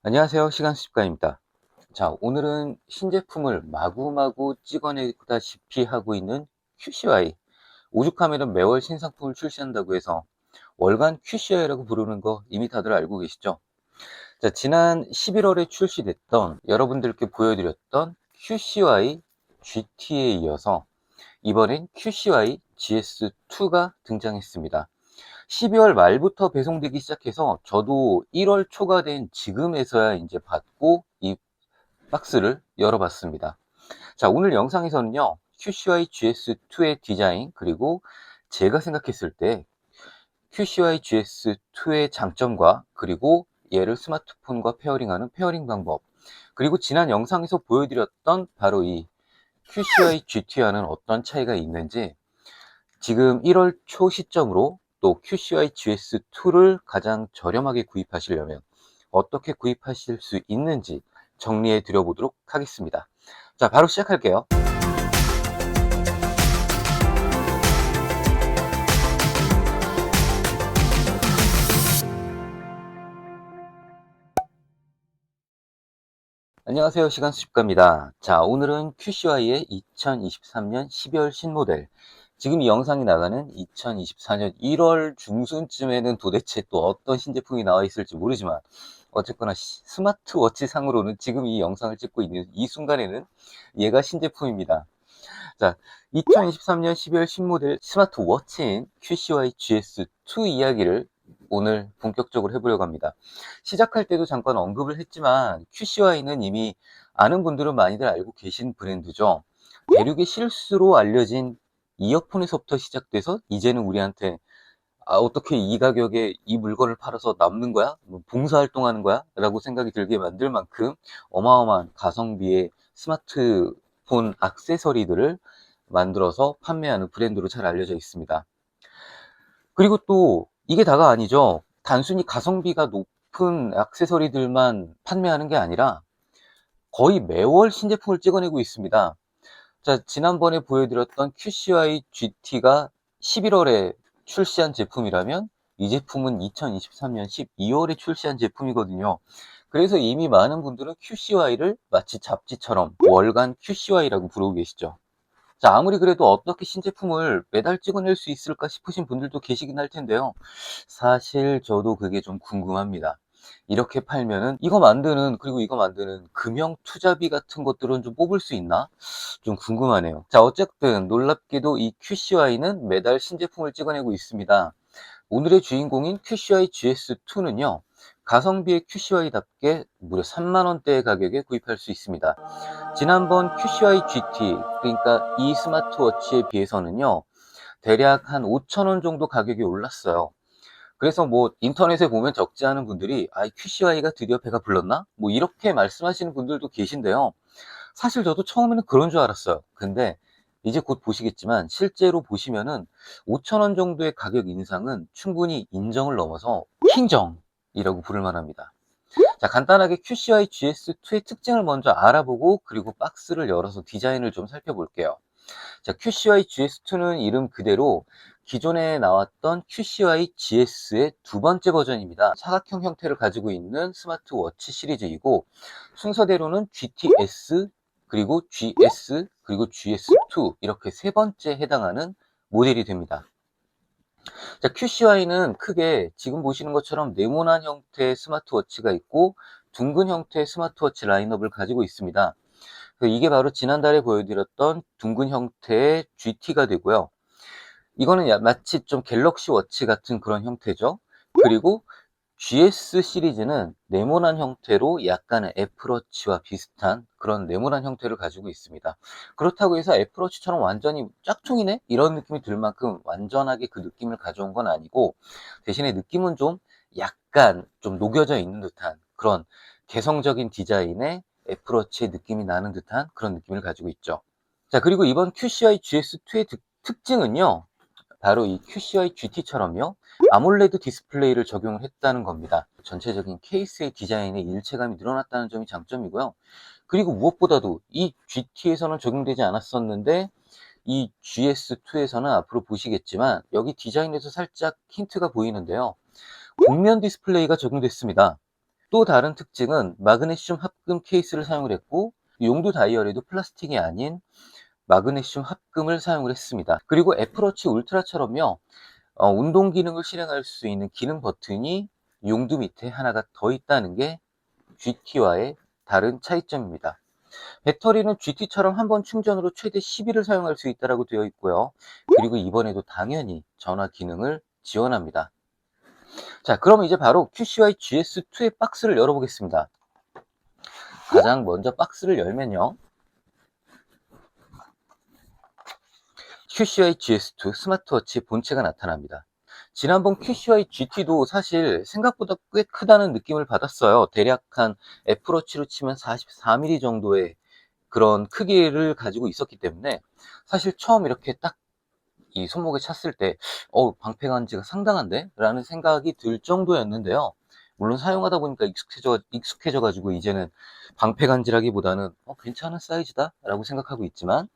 안녕하세요. 시간수집가입니다. 자, 오늘은 신제품을 마구마구 찍어내다시피 하고 있는 QCY. 오죽하면 매월 신상품을 출시한다고 해서 월간 QCY라고 부르는 거 이미 다들 알고 계시죠? 자, 지난 11월에 출시됐던 여러분들께 보여드렸던 QCY GT에 이어서 이번엔 QCY GS2가 등장했습니다. 12월 말부터 배송되기 시작해서 저도 1월 초가 된 지금에서야 이제 받고 이 박스를 열어봤습니다. 자, 오늘 영상에서는요, QCY GS2의 디자인, 그리고 제가 생각했을 때 QCY GS2의 장점과, 그리고 얘를 스마트폰과 페어링하는 페어링 방법, 그리고 지난 영상에서 보여드렸던 바로 이 QCY GT와는 어떤 차이가 있는지, 지금 1월 초 시점으로 또 QCY GS2를 가장 저렴하게 구입하시려면 어떻게 구입하실 수 있는지 정리해 드려보도록 하겠습니다. 자, 바로 시작할게요. 안녕하세요. 시간수집가입니다. 자, 오늘은 QCY의 2023년 12월 신모델, 지금 이 영상이 나가는 2024년 1월 중순쯤에는 도대체 또 어떤 신제품이 나와 있을지 모르지만 어쨌거나 스마트워치 상으로는 지금 이 영상을 찍고 있는 이 순간에는 얘가 신제품입니다. 자, 2023년 12월 신모델 스마트워치인 QCY GS2 이야기를 오늘 본격적으로 해보려고 합니다. 시작할 때도 잠깐 언급을 했지만 QCY는 이미 아는 분들은 많이들 알고 계신 브랜드죠. 대륙의 실수로 알려진 이어폰에서부터 시작돼서 이제는 우리한테 어떻게 이 가격에 이 물건을 팔아서 남는 거야? 뭐 봉사활동하는 거야? 라고 생각이 들게 만들 만큼 어마어마한 가성비의 스마트폰 액세서리들을 만들어서 판매하는 브랜드로 잘 알려져 있습니다. 그리고 또 이게 다가 아니죠. 단순히 가성비가 높은 액세서리들만 판매하는 게 아니라 거의 매월 신제품을 찍어내고 있습니다. 자, 지난번에 보여드렸던 QCY GT가 11월에 출시한 제품이라면 이 제품은 2023년 12월에 출시한 제품이거든요. 그래서 이미 많은 분들은 QCY를 마치 잡지처럼 월간 QCY라고 부르고 계시죠. 자, 아무리 그래도 어떻게 신제품을 매달 찍어낼 수 있을까 싶으신 분들도 계시긴 할 텐데요. 사실 저도 그게 좀 궁금합니다. 이렇게 팔면은 이거 만드는, 그리고 이거 만드는 금형 투자비 같은 것들은 좀 뽑을 수 있나? 좀 궁금하네요. 자, 어쨌든 놀랍게도 이 QCY는 매달 신제품을 찍어내고 있습니다. 오늘의 주인공인 QCY GS2는요, 가성비의 QCY답게 무려 3만원대의 가격에 구입할 수 있습니다. 지난번 QCY GT, 그러니까 이 스마트워치에 비해서는요, 대략 한 5천원 정도 가격이 올랐어요. 그래서 뭐 인터넷에 보면 적지 않은 분들이 QCY가 드디어 배가 불렀나? 뭐 이렇게 말씀하시는 분들도 계신데요. 사실 저도 처음에는 그런 줄 알았어요. 근데 이제 곧 보시겠지만 실제로 보시면은 5천원 정도의 가격 인상은 충분히 인정을 넘어서 킹정이라고 부를 만합니다. 자, 간단하게 QCY GS2의 특징을 먼저 알아보고 그리고 박스를 열어서 디자인을 좀 살펴볼게요. 자, QCY GS2는 이름 그대로 기존에 나왔던 QCY GS의 두 번째 버전입니다. 사각형 형태를 가지고 있는 스마트워치 시리즈이고 순서대로는 GTS, 그리고 GS, 그리고 GS2 이렇게 세 번째 해당하는 모델이 됩니다. 자, QCY는 크게 지금 보시는 것처럼 네모난 형태의 스마트워치가 있고 둥근 형태의 스마트워치 라인업을 가지고 있습니다. 이게 바로 지난달에 보여드렸던 둥근 형태의 GT가 되고요. 이거는 마치 좀 갤럭시 워치 같은 그런 형태죠. 그리고 GS 시리즈는 네모난 형태로 약간의 애플워치와 비슷한 그런 네모난 형태를 가지고 있습니다. 그렇다고 해서 애플워치처럼 완전히 짝퉁이네? 이런 느낌이 들 만큼 완전하게 그 느낌을 가져온 건 아니고 대신에 느낌은 좀 약간 좀 녹여져 있는 듯한 그런 개성적인 디자인의 애플워치의 느낌이 나는 듯한 그런 느낌을 가지고 있죠. 자, 그리고 이번 QCY GS2의 특징은요, 바로 이 QCY GT처럼요, 아몰레드 디스플레이를 적용을 했다는 겁니다. 전체적인 케이스의 디자인의 일체감이 늘어났다는 점이 장점이고요. 그리고 무엇보다도 이 GT에서는 적용되지 않았었는데 이 GS2에서는 앞으로 보시겠지만 여기 디자인에서 살짝 힌트가 보이는데요. 곡면 디스플레이가 적용됐습니다. 또 다른 특징은 마그네슘 합금 케이스를 사용을 했고, 용도 다이얼에도 플라스틱이 아닌 마그네슘 합금을 사용을 했습니다. 그리고 애플워치 울트라처럼요, 운동 기능을 실행할 수 있는 기능 버튼이 용두 밑에 하나가 더 있다는 게 GT와의 다른 차이점입니다. 배터리는 GT처럼 한 번 충전으로 최대 10일을 사용할 수 있다고 되어 있고요. 그리고 이번에도 당연히 전화 기능을 지원합니다. 자, 그럼 이제 바로 QCY GS2의 박스를 열어보겠습니다. 가장 먼저 박스를 열면요, QCY GS2 스마트워치 본체가 나타납니다. 지난번 QCY GT도 사실 생각보다 꽤 크다는 느낌을 받았어요. 대략 한 애플워치로 치면 44mm 정도의 그런 크기를 가지고 있었기 때문에 사실 처음 이렇게 딱 이 손목에 찼을 때 방패 간지가 상당한데? 라는 생각이 들 정도였는데요. 물론 사용하다 보니까 익숙해져 가지고 이제는 방패 간지라기보다는 괜찮은 사이즈다 라고 생각하고 있지만,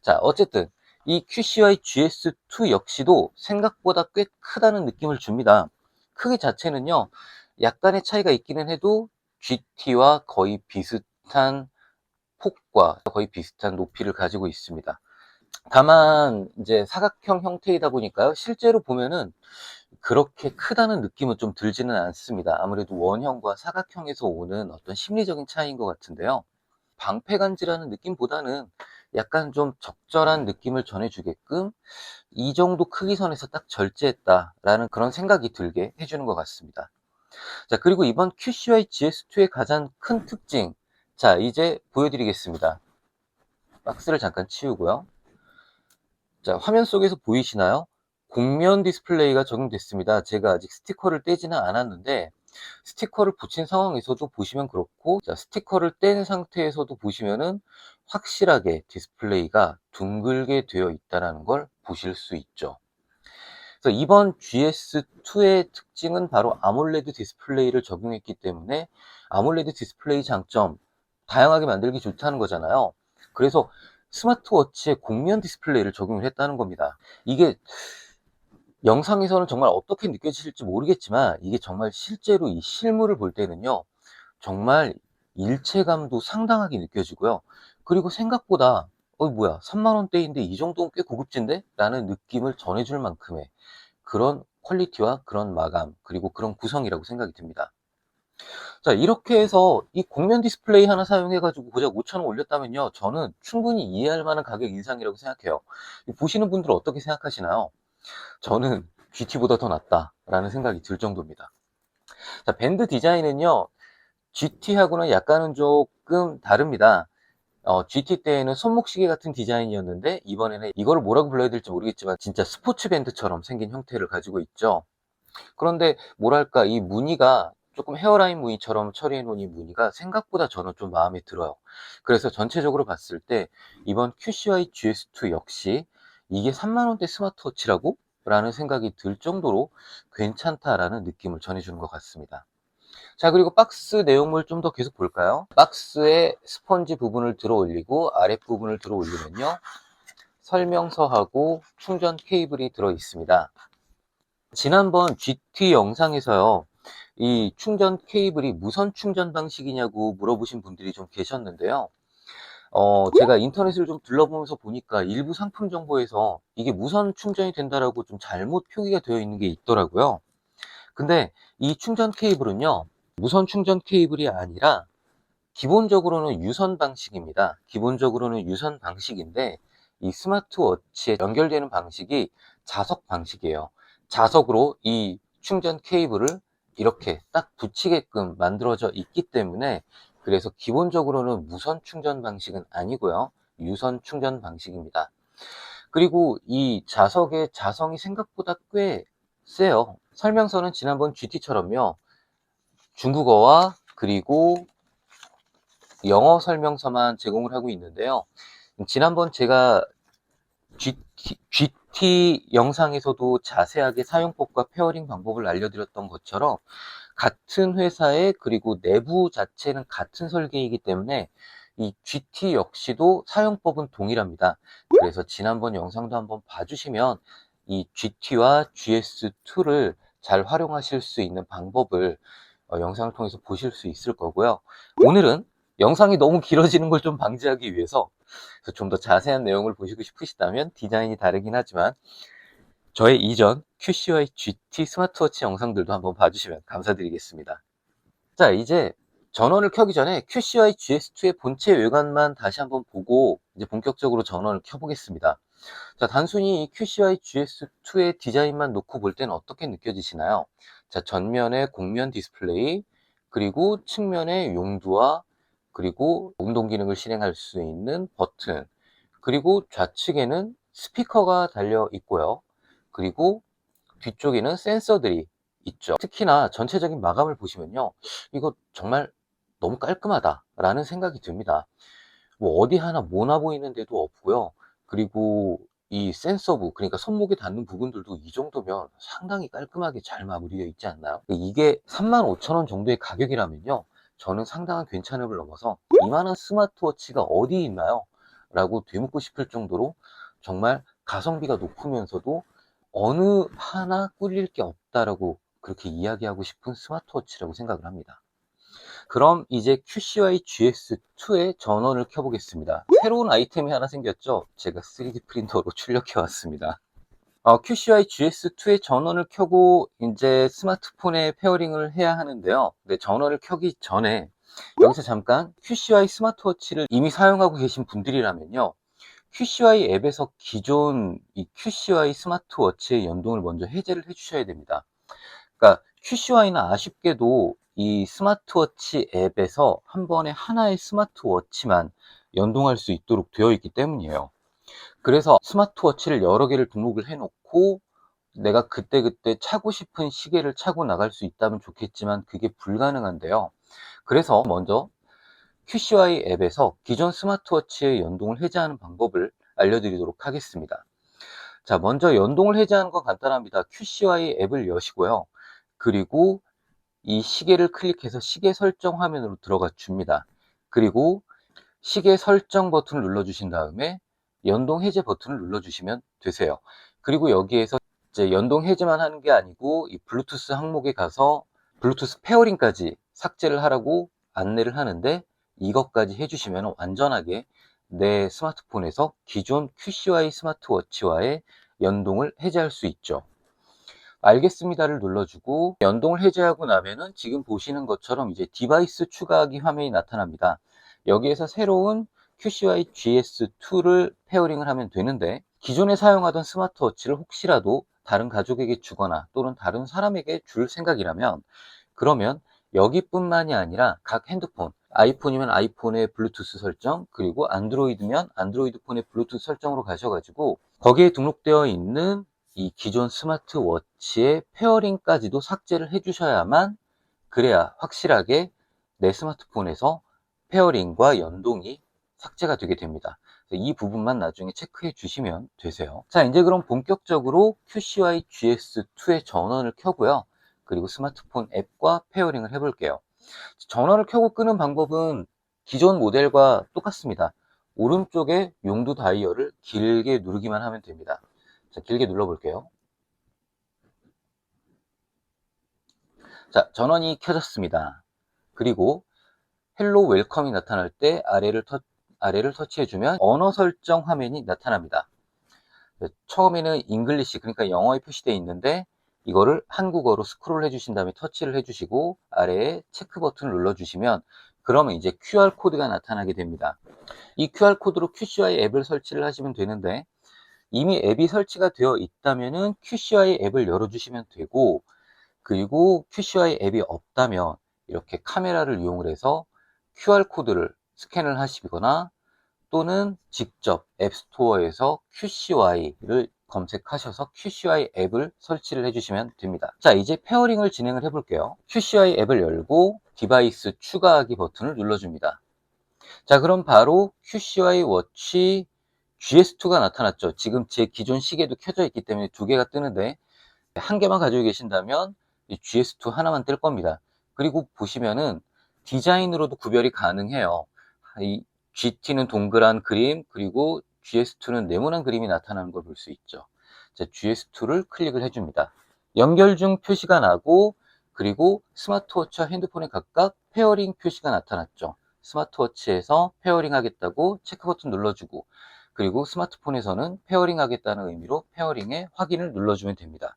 자, 어쨌든 이 QCY GS2 역시도 생각보다 꽤 크다는 느낌을 줍니다. 크기 자체는요, 약간의 차이가 있기는 해도 GT와 거의 비슷한 폭과 거의 비슷한 높이를 가지고 있습니다. 다만 이제 사각형 형태이다 보니까요, 실제로 보면은 그렇게 크다는 느낌은 좀 들지는 않습니다. 아무래도 원형과 사각형에서 오는 어떤 심리적인 차이인 것 같은데요, 방패간지라는 느낌보다는 약간 좀 적절한 느낌을 전해주게끔 이 정도 크기 선에서 딱 절제했다라는 그런 생각이 들게 해주는 것 같습니다. 자, 그리고 이번 QCY GS2의 가장 큰 특징, 자, 이제 보여드리겠습니다. 박스를 잠깐 치우고요. 자, 화면 속에서 보이시나요? 곡면 디스플레이가 적용됐습니다. 제가 아직 스티커를 떼지는 않았는데, 스티커를 붙인 상황에서도 보시면 그렇고, 자, 스티커를 뗀 상태에서도 보시면은 확실하게 디스플레이가 둥글게 되어 있다는 걸 보실 수 있죠. 그래서 이번 GS2의 특징은 바로 아몰레드 디스플레이를 적용했기 때문에, 아몰레드 디스플레이 장점, 다양하게 만들기 좋다는 거잖아요. 그래서 스마트워치에 곡면 디스플레이를 적용을 했다는 겁니다. 이게 영상에서는 정말 어떻게 느껴지실지 모르겠지만, 이게 정말 실제로 이 실물을 볼 때는요, 정말 일체감도 상당하게 느껴지고요. 그리고 생각보다 뭐야, 3만원대인데 이 정도는 꽤 고급진데? 라는 느낌을 전해줄 만큼의 그런 퀄리티와 그런 마감, 그리고 그런 구성이라고 생각이 듭니다. 자, 이렇게 해서 이 곡면 디스플레이 하나 사용해가지고 고작 5,000원 올렸다면요, 저는 충분히 이해할 만한 가격 인상이라고 생각해요. 보시는 분들은 어떻게 생각하시나요? 저는 GT보다 더 낫다라는 생각이 들 정도입니다. 자, 밴드 디자인은요, GT하고는 약간은 조금 다릅니다. GT 때에는 손목시계 같은 디자인이었는데, 이번에는 이거를 뭐라고 불러야 될지 모르겠지만 진짜 스포츠 밴드처럼 생긴 형태를 가지고 있죠. 그런데 뭐랄까, 이 무늬가 조금 헤어라인 무늬처럼 처리해 놓은 이 무늬가 생각보다 저는 좀 마음에 들어요. 그래서 전체적으로 봤을 때 이번 QCY GS2 역시 이게 3만원대 스마트워치라고? 라는 생각이 들 정도로 괜찮다라는 느낌을 전해주는 것 같습니다. 자, 그리고 박스 내용물 좀 더 계속 볼까요? 박스에 스펀지 부분을 들어 올리고 아랫부분을 들어 올리면요, 설명서하고 충전 케이블이 들어 있습니다. 지난번 GT 영상에서요, 이 충전 케이블이 무선 충전 방식이냐고 물어보신 분들이 좀 계셨는데요. 제가 인터넷을 좀 둘러보면서 보니까 일부 상품 정보에서 이게 무선 충전이 된다라고 좀 잘못 표기가 되어 있는 게 있더라고요. 근데 이 충전 케이블은요, 무선 충전 케이블이 아니라 기본적으로는 유선 방식입니다. 기본적으로는 유선 방식인데, 이 스마트워치에 연결되는 방식이 자석 방식이에요. 자석으로 이 충전 케이블을 이렇게 딱 붙이게끔 만들어져 있기 때문에, 그래서 기본적으로는 무선 충전 방식은 아니고요, 유선 충전 방식입니다. 그리고 이 자석의 자성이 생각보다 꽤 세요. 설명서는 지난번 GT처럼요, 중국어와 그리고 영어 설명서만 제공을 하고 있는데요. 지난번 제가 GT 영상에서도 자세하게 사용법과 페어링 방법을 알려드렸던 것처럼, 같은 회사의 그리고 내부 자체는 같은 설계이기 때문에 이 GT 역시도 사용법은 동일합니다. 그래서 지난번 영상도 한번 봐주시면 이 GT와 GS2를 잘 활용하실 수 있는 방법을 영상을 통해서 보실 수 있을 거고요. 오늘은 영상이 너무 길어지는 걸 좀 방지하기 위해서 좀 더 자세한 내용을 보시고 싶으시다면 디자인이 다르긴 하지만 저의 이전 QCY GT 스마트워치 영상들도 한번 봐주시면 감사드리겠습니다. 자, 이제 전원을 켜기 전에 QCY GS2의 본체 외관만 다시 한번 보고 이제 본격적으로 전원을 켜보겠습니다. 자, 단순히 이 QCY GS2의 디자인만 놓고 볼 때는 어떻게 느껴지시나요? 자, 전면에 곡면 디스플레이, 그리고 측면에 용두와 그리고 운동 기능을 실행할 수 있는 버튼, 그리고 좌측에는 스피커가 달려 있고요. 그리고 뒤쪽에는 센서들이 있죠. 특히나 전체적인 마감을 보시면요, 이거 정말 너무 깔끔하다 라는 생각이 듭니다. 뭐 어디 하나 모나 보이는 데도 없고요. 그리고 이 센서부, 그러니까 손목에 닿는 부분들도 이 정도면 상당히 깔끔하게 잘 마무리되어 있지 않나요? 이게 35,000원 정도의 가격이라면요, 저는 상당한 괜찮음을 넘어서 이만한 스마트워치가 어디 있나요? 라고 되묻고 싶을 정도로 정말 가성비가 높으면서도 어느 하나 꿀릴 게 없다라고 그렇게 이야기하고 싶은 스마트워치라고 생각을 합니다. 그럼 이제 QCY GS2의 전원을 켜보겠습니다. 새로운 아이템이 하나 생겼죠? 제가 3D 프린터로 출력해 왔습니다. QCY GS2의 전원을 켜고 이제 스마트폰에 페어링을 해야 하는데요. 네, 전원을 켜기 전에 여기서 잠깐 QCY 스마트워치를 이미 사용하고 계신 분들이라면요, QCY 앱에서 기존 이 QCY 스마트워치의 연동을 먼저 해제를 해 주셔야 됩니다. 그러니까 QCY는 아쉽게도 이 스마트워치 앱에서 한 번에 하나의 스마트워치만 연동할 수 있도록 되어 있기 때문이에요. 그래서 스마트워치를 여러 개를 등록을 해 놓고 내가 그때그때 차고 싶은 시계를 차고 나갈 수 있다면 좋겠지만 그게 불가능한데요. 그래서 먼저 QCY 앱에서 기존 스마트워치의 연동을 해제하는 방법을 알려드리도록 하겠습니다. 자, 먼저 연동을 해제하는 건 간단합니다. QCY 앱을 여시고요. 그리고 이 시계를 클릭해서 시계 설정 화면으로 들어가 줍니다. 그리고 시계 설정 버튼을 눌러주신 다음에 연동 해제 버튼을 눌러주시면 되세요. 그리고 여기에서 이제 연동 해제만 하는 게 아니고 이 블루투스 항목에 가서 블루투스 페어링까지 삭제를 하라고 안내를 하는데, 이것까지 해주시면 완전하게 내 스마트폰에서 기존 QCY 스마트워치와의 연동을 해제할 수 있죠. 알겠습니다를 눌러주고 연동을 해제하고 나면은 지금 보시는 것처럼 이제 디바이스 추가하기 화면이 나타납니다. 여기에서 새로운 QCY GS2를 페어링을 하면 되는데, 기존에 사용하던 스마트워치를 혹시라도 다른 가족에게 주거나 또는 다른 사람에게 줄 생각이라면, 그러면 여기뿐만이 아니라 각 핸드폰, 아이폰이면 아이폰의 블루투스 설정, 그리고 안드로이드면 안드로이드 폰의 블루투스 설정으로 가셔가지고 거기에 등록되어 있는 이 기존 스마트워치의 페어링까지도 삭제를 해주셔야만, 그래야 확실하게 내 스마트폰에서 페어링과 연동이 삭제가 되게 됩니다. 이 부분만 나중에 체크해 주시면 되세요. 자, 이제 그럼 본격적으로 QCY GS2의 전원을 켜고요. 그리고 스마트폰 앱과 페어링을 해볼게요. 전원을 켜고 끄는 방법은 기존 모델과 똑같습니다. 오른쪽에 용두 다이얼을 길게 누르기만 하면 됩니다. 자, 길게 눌러볼게요. 자, 전원이 켜졌습니다. 그리고 헬로 웰컴이 나타날 때 아래를 터치해주면 언어 설정 화면이 나타납니다. 처음에는 잉글리시, 그러니까 영어에 표시되어 있는데 이거를 한국어로 스크롤 해주신 다음에 터치를 해주시고 아래에 체크 버튼을 눌러주시면 그러면 이제 QR코드가 나타나게 됩니다. 이 QR코드로 QCY 앱을 설치를 하시면 되는데, 이미 앱이 설치가 되어 있다면은 QCY 앱을 열어주시면 되고, 그리고 QCY 앱이 없다면 이렇게 카메라를 이용을 해서 QR코드를 스캔을 하시거나 또는 직접 앱스토어에서 QCY를 검색하셔서 QCY 앱을 설치를 해주시면 됩니다. 자, 이제 페어링을 진행을 해볼게요. QCY 앱을 열고 디바이스 추가하기 버튼을 눌러줍니다. 자, 그럼 바로 QCY 워치 GS2가 나타났죠. 지금 제 기존 시계도 켜져 있기 때문에 두 개가 뜨는데, 한 개만 가지고 계신다면 이 GS2 하나만 뜰 겁니다. 그리고 보시면은 디자인으로도 구별이 가능해요. 이 GT는 동그란 그림, 그리고 GS2는 네모난 그림이 나타나는 걸 볼 수 있죠. 자, GS2를 클릭을 해줍니다. 연결 중 표시가 나고, 그리고 스마트워치와 핸드폰에 각각 페어링 표시가 나타났죠. 스마트워치에서 페어링 하겠다고 체크 버튼 눌러주고, 그리고 스마트폰에서는 페어링 하겠다는 의미로 페어링의 확인을 눌러주면 됩니다.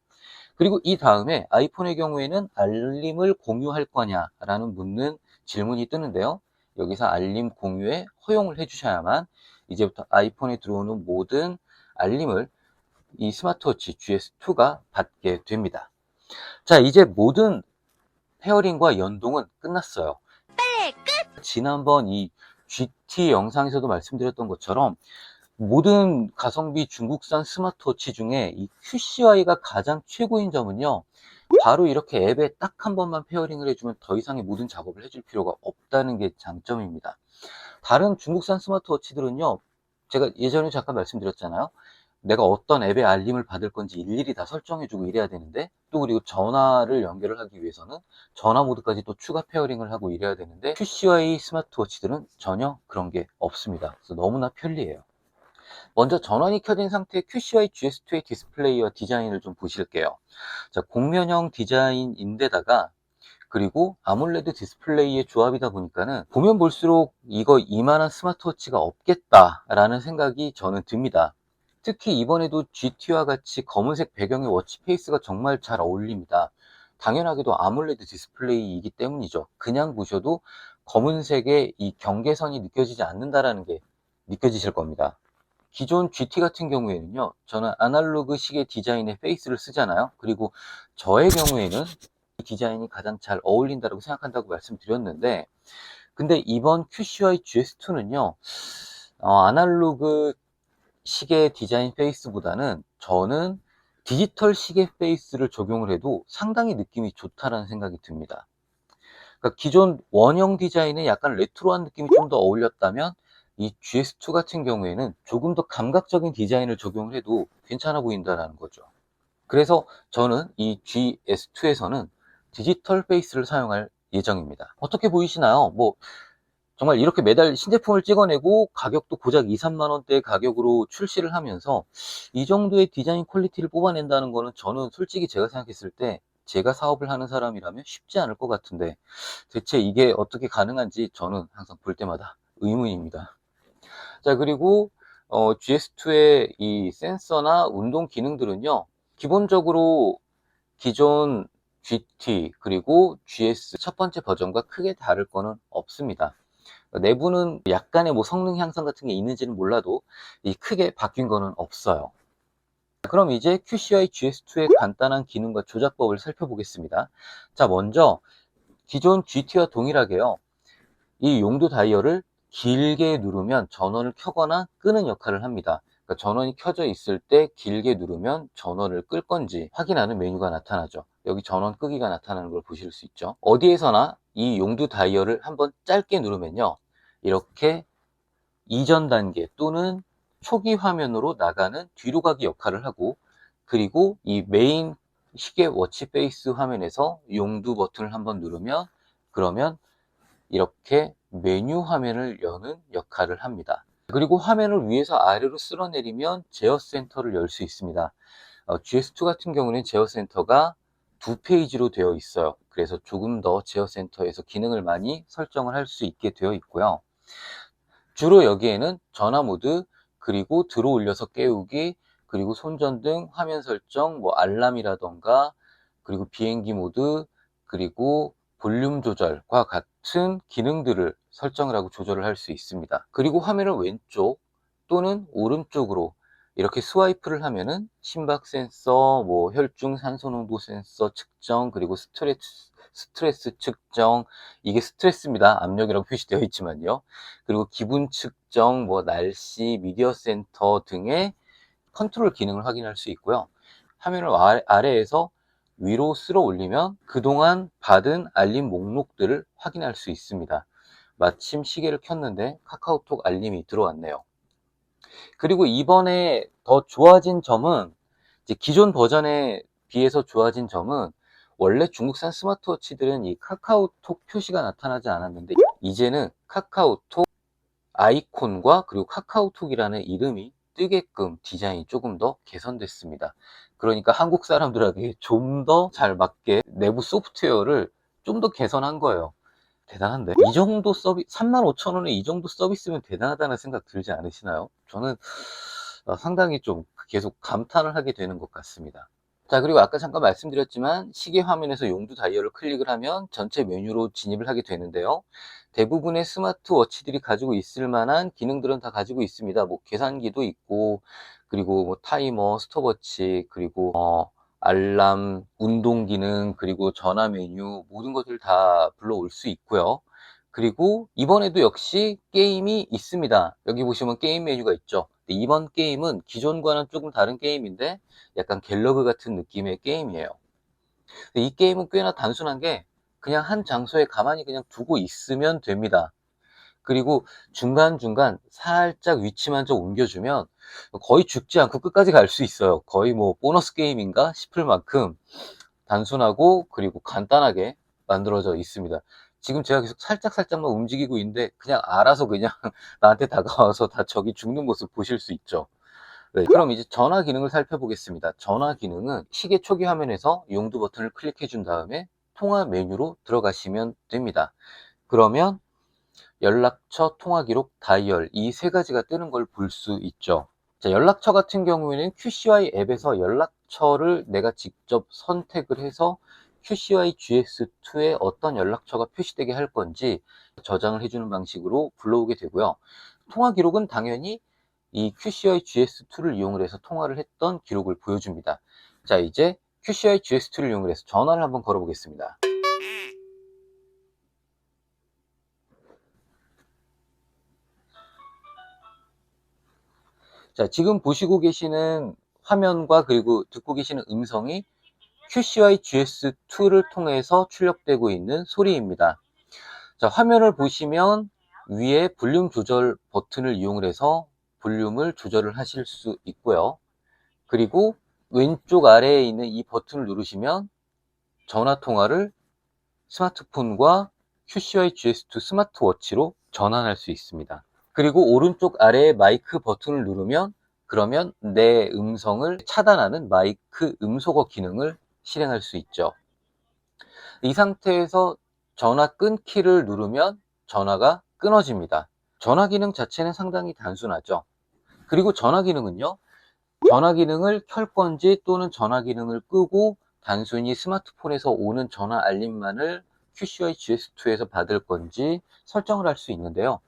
그리고 이 다음에 아이폰의 경우에는 알림을 공유할 거냐라는 묻는 질문이 뜨는데요. 여기서 알림 공유에 허용을 해주셔야만 이제부터 아이폰에 들어오는 모든 알림을 이 스마트워치 GS2가 받게 됩니다. 자, 이제 모든 페어링과 연동은 끝났어요. 지난번 이 GT 영상에서도 말씀드렸던 것처럼 모든 가성비 중국산 스마트워치 중에 이 QCY가 가장 최고인 점은요, 바로 이렇게 앱에 딱 한 번만 페어링을 해주면 더 이상의 모든 작업을 해줄 필요가 없다는 게 장점입니다. 다른 중국산 스마트워치들은요, 제가 예전에 잠깐 말씀드렸잖아요. 내가 어떤 앱에 알림을 받을 건지 일일이 다 설정해주고 이래야 되는데, 또 그리고 전화를 연결을 하기 위해서는 전화 모드까지 또 추가 페어링을 하고 이래야 되는데, QCY 스마트워치들은 전혀 그런 게 없습니다. 그래서 너무나 편리해요. 먼저 전원이 켜진 상태의 QCY GS2의 디스플레이와 디자인을 좀 보실게요. 자, 곡면형 디자인인데다가 그리고 아몰레드 디스플레이의 조합이다 보니까는 보면 볼수록 이거 이만한 스마트워치가 없겠다라는 생각이 저는 듭니다. 특히 이번에도 GT와 같이 검은색 배경의 워치 페이스가 정말 잘 어울립니다. 당연하게도 아몰레드 디스플레이이기 때문이죠. 그냥 보셔도 검은색의 이 경계선이 느껴지지 않는다라는 게 느껴지실 겁니다. 기존 GT 같은 경우에는요, 저는 아날로그 시계 디자인의 페이스를 쓰잖아요. 그리고 저의 경우에는 이 디자인이 가장 잘 어울린다고 생각한다고 말씀드렸는데, 근데 이번 QCY GS2는요, 아날로그 시계 디자인 페이스보다는 저는 디지털 시계 페이스를 적용을 해도 상당히 느낌이 좋다라는 생각이 듭니다. 그러니까 기존 원형 디자인에 약간 레트로한 느낌이 좀 더 어울렸다면 이 GS2 같은 경우에는 조금 더 감각적인 디자인을 적용을 해도 괜찮아 보인다는 거죠. 그래서 저는 이 GS2에서는 디지털 페이스를 사용할 예정입니다. 어떻게 보이시나요? 뭐 정말 이렇게 매달 신제품을 찍어내고 가격도 고작 2, 3만 원대 가격으로 출시를 하면서 이 정도의 디자인 퀄리티를 뽑아낸다는 거는 저는 솔직히 제가 생각했을 때 제가 사업을 하는 사람이라면 쉽지 않을 것 같은데 대체 이게 어떻게 가능한지 저는 항상 볼 때마다 의문입니다. 자, 그리고 GS2의 이 센서나 운동 기능들은요, 기본적으로 기존 GT 그리고 GS 첫 번째 버전과 크게 다를 거는 없습니다. 내부는 약간의 뭐 성능 향상 같은 게 있는지는 몰라도 이 크게 바뀐 거는 없어요. 그럼 이제 QCY GS2의 간단한 기능과 조작법을 살펴보겠습니다. 자, 먼저 기존 GT와 동일하게요, 이 용도 다이얼을 길게 누르면 전원을 켜거나 끄는 역할을 합니다. 그러니까 전원이 켜져 있을 때 길게 누르면 전원을 끌 건지 확인하는 메뉴가 나타나죠. 여기 전원 끄기가 나타나는 걸 보실 수 있죠. 어디에서나 이 용도 다이얼을 한번 짧게 누르면요, 이렇게 이전 단계 또는 초기 화면으로 나가는 뒤로 가기 역할을 하고, 그리고 이 메인 시계 워치 페이스 화면에서 용도 버튼을 한번 누르면 그러면 이렇게 메뉴 화면을 여는 역할을 합니다. 그리고 화면을 위에서 아래로 쓸어내리면 제어 센터를 열 수 있습니다. GS2 같은 경우는 제어 센터가 두 페이지로 되어 있어요. 그래서 조금 더 제어 센터에서 기능을 많이 설정을 할 수 있게 되어 있고요. 주로 여기에는 전화 모드, 그리고 들어 올려서 깨우기, 그리고 손전등, 화면 설정, 뭐 알람이라던가, 그리고 비행기 모드, 그리고 볼륨 조절과 같은 기능들을 설정을 하고 조절을 할 수 있습니다. 그리고 화면을 왼쪽 또는 오른쪽으로 이렇게 스와이프를 하면은 심박 센서, 뭐 혈중 산소 농도 센서 측정, 그리고 스트레스 측정, 이게 스트레스입니다. 압력이라고 표시되어 있지만요. 그리고 기분 측정, 뭐 날씨, 미디어 센터 등의 컨트롤 기능을 확인할 수 있고요. 화면을 아래에서 위로 쓸어 올리면 그동안 받은 알림 목록들을 확인할 수 있습니다. 마침 시계를 켰는데 카카오톡 알림이 들어왔네요. 그리고 이번에 더 좋아진 점은, 이제 기존 버전에 비해서 좋아진 점은, 원래 중국산 스마트워치들은 이 카카오톡 표시가 나타나지 않았는데 이제는 카카오톡 아이콘과 그리고 카카오톡이라는 이름이 뜨게끔 디자인이 조금 더 개선됐습니다. 그러니까 한국 사람들에게 좀 더 잘 맞게 내부 소프트웨어를 좀 더 개선한 거예요. 대단한데? 이 정도 서비스, 35,000원에 이 정도 서비스면 대단하다는 생각 들지 않으시나요? 저는 상당히 좀 계속 감탄을 하게 되는 것 같습니다. 자, 그리고 아까 잠깐 말씀드렸지만 시계 화면에서 용두 다이얼을 클릭을 하면 전체 메뉴로 진입을 하게 되는데요. 대부분의 스마트워치들이 가지고 있을 만한 기능들은 다 가지고 있습니다. 뭐 계산기도 있고, 그리고 뭐 타이머, 스톱워치, 그리고 알람, 운동 기능, 그리고 전화 메뉴, 모든 것들 다 불러올 수 있고요. 그리고 이번에도 역시 게임이 있습니다. 여기 보시면 게임 메뉴가 있죠. 이번 게임은 기존과는 조금 다른 게임인데 약간 갤러그 같은 느낌의 게임이에요. 이 게임은 꽤나 단순한 게 그냥 한 장소에 가만히 그냥 두고 있으면 됩니다. 그리고 중간중간 살짝 위치만 좀 옮겨주면 거의 죽지 않고 끝까지 갈 수 있어요. 거의 뭐 보너스 게임인가 싶을 만큼 단순하고 그리고 간단하게 만들어져 있습니다. 지금 제가 계속 살짝살짝만 움직이고 있는데 그냥 알아서 그냥 나한테 다가와서 다 저기 죽는 모습 보실 수 있죠. 네, 그럼 이제 전화 기능을 살펴보겠습니다. 전화 기능은 시계 초기 화면에서 용도 버튼을 클릭해 준 다음에 통화 메뉴로 들어가시면 됩니다. 그러면 연락처, 통화 기록, 다이얼 이 세 가지가 뜨는 걸 볼 수 있죠. 자, 연락처 같은 경우에는 QCY 앱에서 연락처를 내가 직접 선택을 해서 QCY GS2에 어떤 연락처가 표시되게 할 건지 저장을 해주는 방식으로 불러오게 되고요. 통화 기록은 당연히 이 QCY GS2를 이용을 해서 통화를 했던 기록을 보여줍니다. 자, 이제 QCY GS2를 이용을 해서 전화를 한번 걸어 보겠습니다. 자, 지금 보시고 계시는 화면과 그리고 듣고 계시는 음성이 QCY GS2를 통해서 출력되고 있는 소리입니다. 자, 화면을 보시면 위에 볼륨 조절 버튼을 이용을 해서 볼륨을 조절을 하실 수 있고요. 그리고 왼쪽 아래에 있는 이 버튼을 누르시면 전화 통화를 스마트폰과 QCY GS2 스마트워치로 전환할 수 있습니다. 그리고 오른쪽 아래에 마이크 버튼을 누르면 그러면 내 음성을 차단하는 마이크 음소거 기능을 실행할 수 있죠. 이 상태에서 전화 끊기를 누르면 전화가 끊어집니다. 전화 기능 자체는 상당히 단순하죠. 그리고 전화 기능은요, 전화 기능을 켤 건지 또는 전화 기능을 끄고 단순히 스마트폰에서 오는 전화 알림만을 QCY GS2에서 받을 건지 설정을 할 수 있는데요.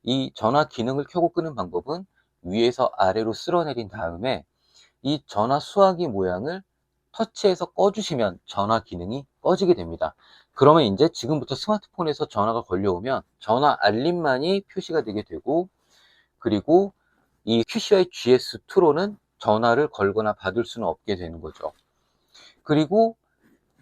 이 전화 기능을 켜고 끄는 방법은 위에서 아래로 쓸어내린 다음에 이 전화 수화기 모양을 터치해서 꺼주시면 전화 기능이 꺼지게 됩니다. 그러면 이제 지금부터 스마트폰에서 전화가 걸려오면 전화 알림만이 표시가 되게 되고, 그리고 이 QCY GS2로는 전화를 걸거나 받을 수는 없게 되는 거죠. 그리고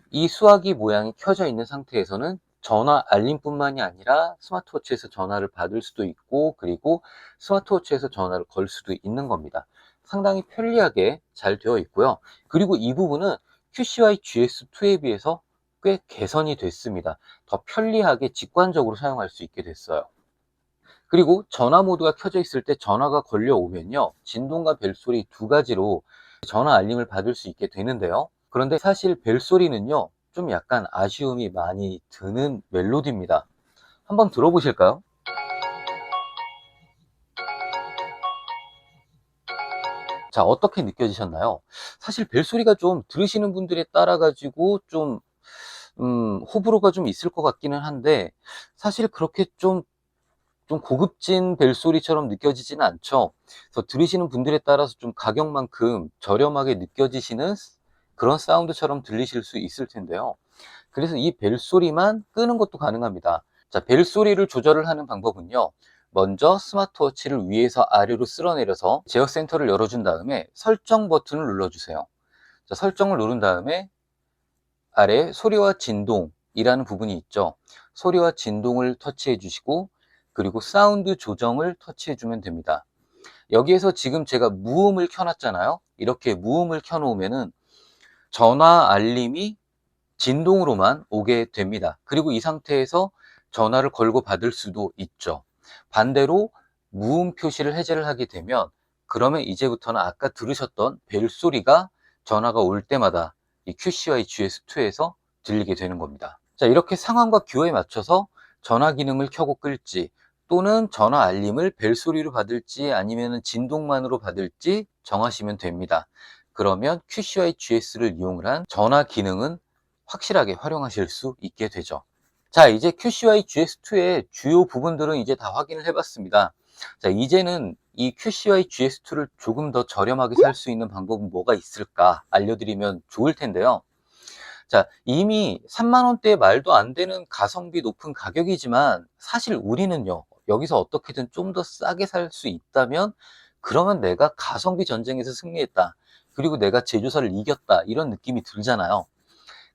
이 수화기 모양이 켜져 있는 상태에서는 전화 알림뿐만이 아니라 스마트워치에서 전화를 받을 수도 있고, 그리고 스마트워치에서 전화를 걸 수도 있는 겁니다. 상당히 편리하게 잘 되어 있고요. 그리고 이 부분은 QCY GS2에 비해서 꽤 개선이 됐습니다. 더 편리하게 직관적으로 사용할 수 있게 됐어요. 그리고 전화 모드가 켜져 있을 때 전화가 걸려오면요, 진동과 벨소리 두 가지로 전화 알림을 받을 수 있게 되는데요. 그런데 사실 벨소리는요, 좀 약간 아쉬움이 많이 드는 멜로디입니다. 한번 들어보실까요? 자, 어떻게 느껴지셨나요? 사실 벨소리가 좀 들으시는 분들에 따라 가지고 좀 호불호가 좀 있을 것 같기는 한데, 사실 그렇게 좀 고급진 벨소리처럼 느껴지지는 않죠. 그래서 들으시는 분들에 따라서 좀 가격만큼 저렴하게 느껴지시는 그런 사운드처럼 들리실 수 있을 텐데요. 그래서 이 벨소리만 끄는 것도 가능합니다. 자, 벨소리를 조절을 하는 방법은요, 먼저 스마트워치를 위에서 아래로 쓸어내려서 제어 센터를 열어준 다음에 설정 버튼을 눌러주세요. 자, 설정을 누른 다음에 아래 소리와 진동이라는 부분이 있죠. 소리와 진동을 터치해 주시고, 그리고 사운드 조정을 터치해 주면 됩니다. 여기에서 지금 제가 무음을 켜놨잖아요. 이렇게 무음을 켜놓으면은 전화 알림이 진동으로만 오게 됩니다. 그리고 이 상태에서 전화를 걸고 받을 수도 있죠. 반대로 무음 표시를 해제를 하게 되면 그러면 이제부터는 아까 들으셨던 벨소리가 전화가 올 때마다 이 QCY GS2에서 들리게 되는 겁니다. 자, 이렇게 상황과 기호에 맞춰서 전화 기능을 켜고 끌지, 또는 전화 알림을 벨소리로 받을지 아니면 진동만으로 받을지 정하시면 됩니다. 그러면 QCY GS를 이용을 한 전화 기능은 확실하게 활용하실 수 있게 되죠. 자, 이제 QCY GS2의 주요 부분들은 이제 다 확인을 해봤습니다. 자, 이제는 이 QCY GS2를 조금 더 저렴하게 살 수 있는 방법은 뭐가 있을까 알려드리면 좋을 텐데요. 자, 이미 3만 원대 말도 안 되는 가성비 높은 가격이지만 사실 우리는요, 여기서 어떻게든 좀 더 싸게 살 수 있다면 그러면 내가 가성비 전쟁에서 승리했다, 그리고 내가 제조사를 이겼다, 이런 느낌이 들잖아요.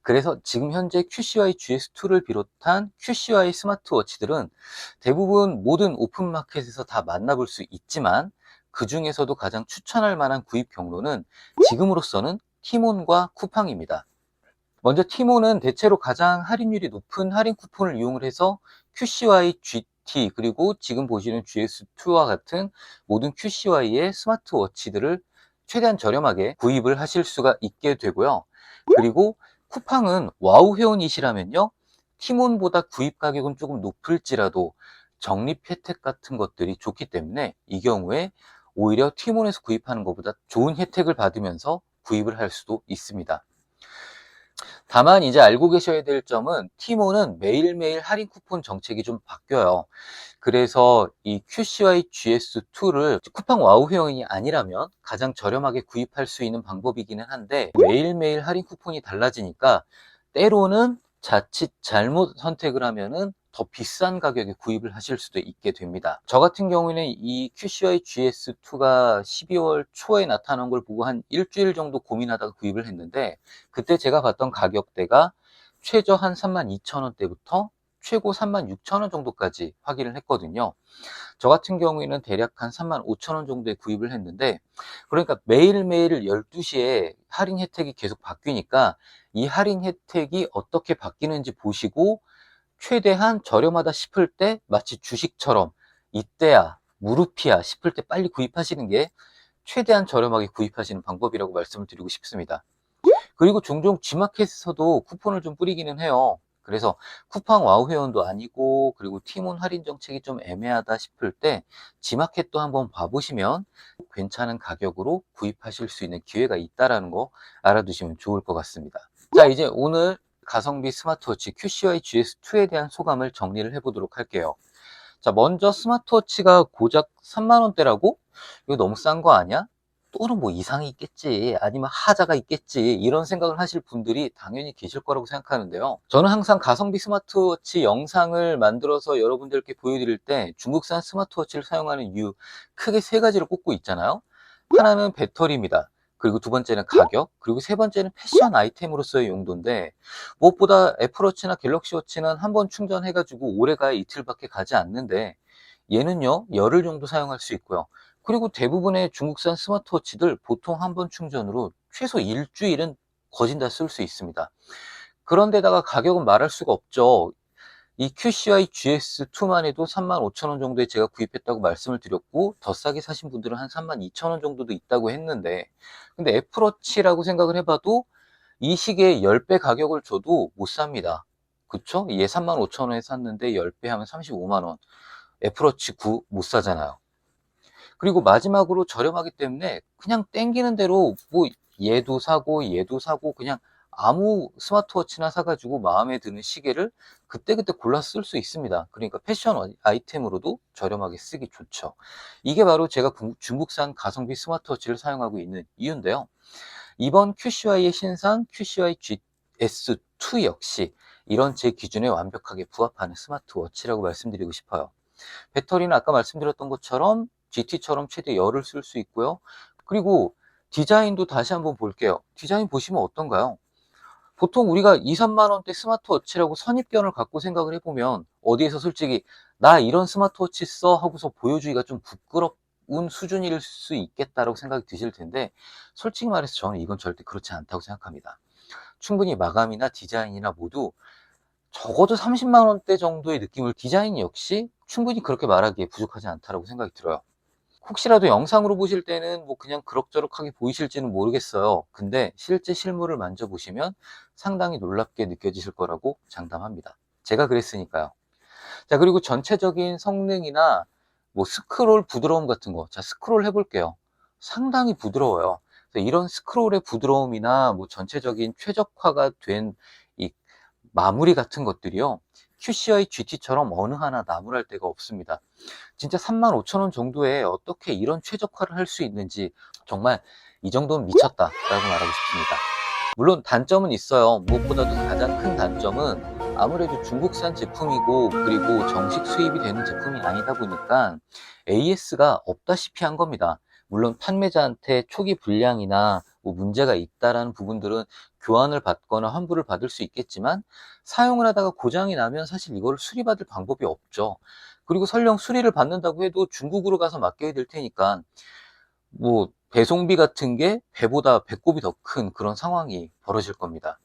그래서 지금 현재 QCY GS2를 비롯한 QCY 스마트워치들은 대부분 모든 오픈마켓에서 다 만나볼 수 있지만, 그 중에서도 가장 추천할 만한 구입 경로는 지금으로서는 티몬과 쿠팡입니다. 먼저 티몬은 대체로 가장 할인율이 높은 할인 쿠폰을 이용을 해서 QCY GT, 그리고 지금 보시는 GS2와 같은 모든 QCY의 스마트워치들을 최대한 저렴하게 구입을 하실 수가 있게 되고요. 그리고 쿠팡은 와우 회원이시라면요, 티몬보다 구입 가격은 조금 높을지라도 적립 혜택 같은 것들이 좋기 때문에 이 경우에 오히려 티몬에서 구입하는 것보다 좋은 혜택을 받으면서 구입을 할 수도 있습니다. 다만 이제 알고 계셔야 될 점은 티몬은 매일매일 할인 쿠폰 정책이 좀 바뀌어요. 그래서 이 QCY GS2를 쿠팡 와우 회원이 아니라면 가장 저렴하게 구입할 수 있는 방법이기는 한데, 매일매일 할인 쿠폰이 달라지니까 때로는 자칫 잘못 선택을 하면은 더 비싼 가격에 구입을 하실 수도 있게 됩니다. 저 같은 경우에는 이 QCY GS2가 12월 초에 나타난 걸 보고 한 일주일 정도 고민하다가 구입을 했는데, 그때 제가 봤던 가격대가 최저 한 32,000원대부터 최고 36,000원 정도까지 확인을 했거든요. 저 같은 경우에는 대략 한 35,000원 정도에 구입을 했는데, 그러니까 매일매일 12시에 할인 혜택이 계속 바뀌니까 이 할인 혜택이 어떻게 바뀌는지 보시고 최대한 저렴하다 싶을 때 마치 주식처럼 이때야 무릎이야 싶을 때 빨리 구입하시는 게 최대한 저렴하게 구입하시는 방법이라고 말씀을 드리고 싶습니다. 그리고 종종 G마켓에서도 쿠폰을 좀 뿌리기는 해요. 그래서 쿠팡 와우 회원도 아니고 그리고 티몬 할인 정책이 좀 애매하다 싶을 때 G마켓도 한번 봐보시면 괜찮은 가격으로 구입하실 수 있는 기회가 있다는 거 알아두시면 좋을 것 같습니다. 자, 이제 오늘 가성비 스마트워치 QCY GS2에 대한 소감을 정리를 해보도록 할게요. 자, 먼저 스마트워치가 고작 3만 원대라고? 이거 너무 싼 거 아니야? 또는 뭐 이상이 있겠지, 아니면 하자가 있겠지, 이런 생각을 하실 분들이 당연히 계실 거라고 생각하는데요. 저는 항상 가성비 스마트워치 영상을 만들어서 여러분들께 보여드릴 때 중국산 스마트워치를 사용하는 이유, 크게 세 가지를 꼽고 있잖아요. 하나는 배터리입니다. 그리고 두 번째는 가격, 그리고 세 번째는 패션 아이템으로서의 용도인데, 무엇보다 애플워치나 갤럭시워치는 한번 충전해가지고 오래가야 이틀밖에 가지 않는데, 얘는요 열흘 정도 사용할 수 있고요. 그리고 대부분의 중국산 스마트워치들 보통 한 번 충전으로 최소 일주일은 거진 다 쓸 수 있습니다. 그런데다가 가격은 말할 수가 없죠. 이 QCY GS2만 해도 35,000원 정도에 제가 구입했다고 말씀을 드렸고, 더 싸게 사신 분들은 한 32,000원 정도도 있다고 했는데, 근데 애플워치라고 생각을 해봐도 이 시기에 10배 가격을 줘도 못 삽니다. 그쵸? 얘 35,000원에 샀는데 10배 하면 35만원. 애플워치 9 못 사잖아요. 그리고 마지막으로 저렴하기 때문에 그냥 땡기는 대로 뭐 얘도 사고 얘도 사고 그냥 아무 스마트워치나 사가지고 마음에 드는 시계를 그때그때 골라 쓸 수 있습니다. 그러니까 패션 아이템으로도 저렴하게 쓰기 좋죠. 이게 바로 제가 중국산 가성비 스마트워치를 사용하고 있는 이유인데요. 이번 QCY의 신상 QCY GS2 역시 이런 제 기준에 완벽하게 부합하는 스마트워치라고 말씀드리고 싶어요. 배터리는 아까 말씀드렸던 것처럼 GT처럼 최대 열을 쓸 수 있고요. 그리고 디자인도 다시 한번 볼게요. 디자인 보시면 어떤가요? 보통 우리가 2, 3만 원대 스마트워치라고 선입견을 갖고 생각을 해보면 어디에서 솔직히 나 이런 스마트워치 써 하고서 보여주기가 좀 부끄러운 수준일 수 있겠다라고 생각이 드실 텐데, 솔직히 말해서 저는 이건 절대 그렇지 않다고 생각합니다. 충분히 마감이나 디자인이나 모두 적어도 30만 원대 정도의 느낌을, 디자인 역시 충분히 그렇게 말하기에 부족하지 않다라고 생각이 들어요. 혹시라도 영상으로 보실 때는 뭐 그냥 그럭저럭하게 보이실지는 모르겠어요. 근데 실제 실물을 만져보시면 상당히 놀랍게 느껴지실 거라고 장담합니다. 제가 그랬으니까요. 자, 그리고 전체적인 성능이나 뭐 스크롤 부드러움 같은 거. 자, 스크롤 해볼게요. 상당히 부드러워요. 그래서 이런 스크롤의 부드러움이나 뭐 전체적인 최적화가 된 이 마무리 같은 것들이요. QCI GT처럼 어느 하나 나무랄 데가 없습니다. 진짜 35,000원 정도에 어떻게 이런 최적화를 할 수 있는지 정말 이 정도는 미쳤다라고 말하고 싶습니다. 물론 단점은 있어요. 무엇보다도 가장 큰 단점은 아무래도 중국산 제품이고 그리고 정식 수입이 되는 제품이 아니다 보니까 AS가 없다시피 한 겁니다. 물론 판매자한테 초기 불량이나 뭐 문제가 있다라는 부분들은 교환을 받거나 환불을 받을 수 있겠지만 사용을 하다가 고장이 나면 사실 이걸 수리받을 방법이 없죠. 그리고 설령 수리를 받는다고 해도 중국으로 가서 맡겨야 될 테니까 뭐 배송비 같은 게 배보다 배꼽이 더 큰 그런 상황이 벌어질 겁니다.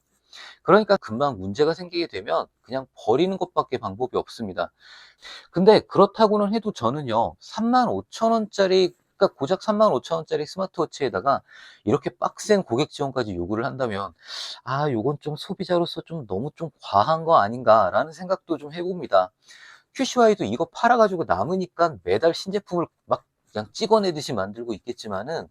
그러니까 금방 문제가 생기게 되면 그냥 버리는 것밖에 방법이 없습니다. 근데 그렇다고는 해도 저는요, 35,000원짜리, 그러니까 고작 35,000원짜리 스마트워치에다가 이렇게 빡센 고객 지원까지 요구를 한다면, 아, 요건 좀 소비자로서 좀 너무 좀 과한 거 아닌가라는 생각도 좀 해봅니다. QCY도 이거 팔아가지고 남으니까 매달 신제품을 막 그냥 찍어내듯이 만들고 있겠지만은,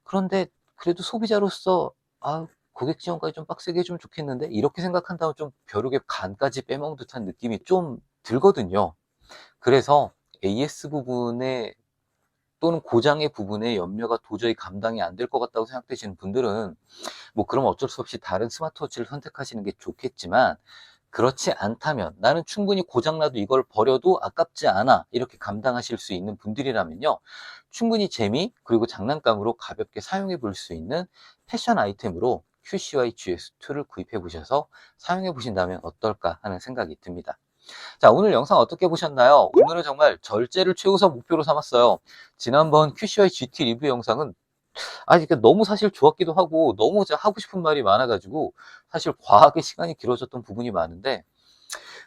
그런데 그래도 소비자로서, 아, 고객 지원까지 좀 빡세게 해주면 좋겠는데? 이렇게 생각한다면 좀 벼룩의 간까지 빼먹은 듯한 느낌이 좀 들거든요. 그래서 AS 부분에 또는 고장의 부분에 염려가 도저히 감당이 안 될 것 같다고 생각되시는 분들은 뭐 그럼 어쩔 수 없이 다른 스마트워치를 선택하시는 게 좋겠지만, 그렇지 않다면 나는 충분히 고장나도 이걸 버려도 아깝지 않아 이렇게 감당하실 수 있는 분들이라면요, 충분히 재미 그리고 장난감으로 가볍게 사용해 볼 수 있는 패션 아이템으로 QCY GS2를 구입해 보셔서 사용해 보신다면 어떨까 하는 생각이 듭니다. 자, 오늘 영상 어떻게 보셨나요? 오늘은 정말 절제를 최우선 목표로 삼았어요. 지난번 QCY GT 리뷰 영상은 그러니까 너무 사실 좋았기도 하고 너무 제가 하고 싶은 말이 많아가지고 사실 과하게 시간이 길어졌던 부분이 많은데,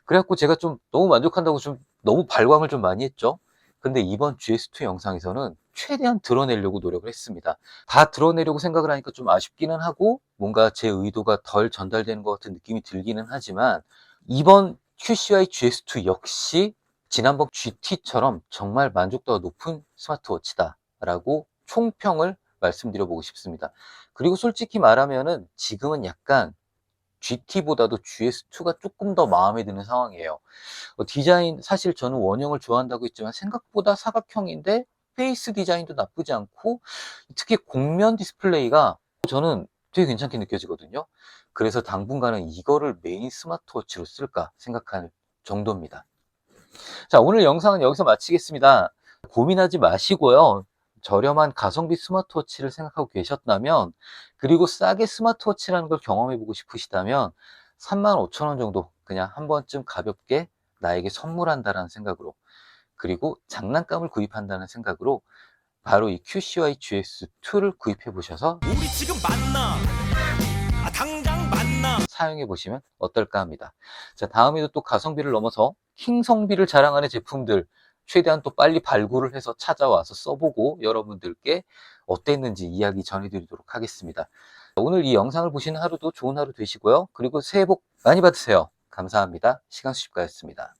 그래갖고 제가 좀 너무 만족한다고 좀 너무 발광을 좀 많이 했죠. 근데 이번 GS2 영상에서는 최대한 드러내려고 노력을 했습니다. 다 드러내려고 생각을 하니까 좀 아쉽기는 하고 뭔가 제 의도가 덜 전달되는 것 같은 느낌이 들기는 하지만, 이번 QCY GS2 역시 지난번 GT처럼 정말 만족도가 높은 스마트워치다 라고 총평을 말씀드려보고 싶습니다. 그리고 솔직히 말하면은 지금은 약간 GT보다도 GS2가 조금 더 마음에 드는 상황이에요. 디자인, 사실 저는 원형을 좋아한다고 했지만 생각보다 사각형인데 페이스 디자인도 나쁘지 않고 특히 곡면 디스플레이가 저는 되게 괜찮게 느껴지거든요. 그래서 당분간은 이거를 메인 스마트워치로 쓸까 생각할 정도입니다. 자, 오늘 영상은 여기서 마치겠습니다. 고민하지 마시고요. 저렴한 가성비 스마트워치를 생각하고 계셨다면, 그리고 싸게 스마트워치라는 걸 경험해보고 싶으시다면 35,000원 정도 그냥 한 번쯤 가볍게 나에게 선물한다는 생각으로, 그리고 장난감을 구입한다는 생각으로 바로 이 QCY GS2를 구입해 보셔서 우리 지금 만나. 당장 만나. 사용해 보시면 어떨까 합니다. 자, 다음에도 또 가성비를 넘어서 킹성비를 자랑하는 제품들 최대한 또 빨리 발굴을 해서 찾아와서 써보고 여러분들께 어땠는지 이야기 전해드리도록 하겠습니다. 오늘 이 영상을 보시는 하루도 좋은 하루 되시고요. 그리고 새해 복 많이 받으세요. 감사합니다. 시간수집가였습니다.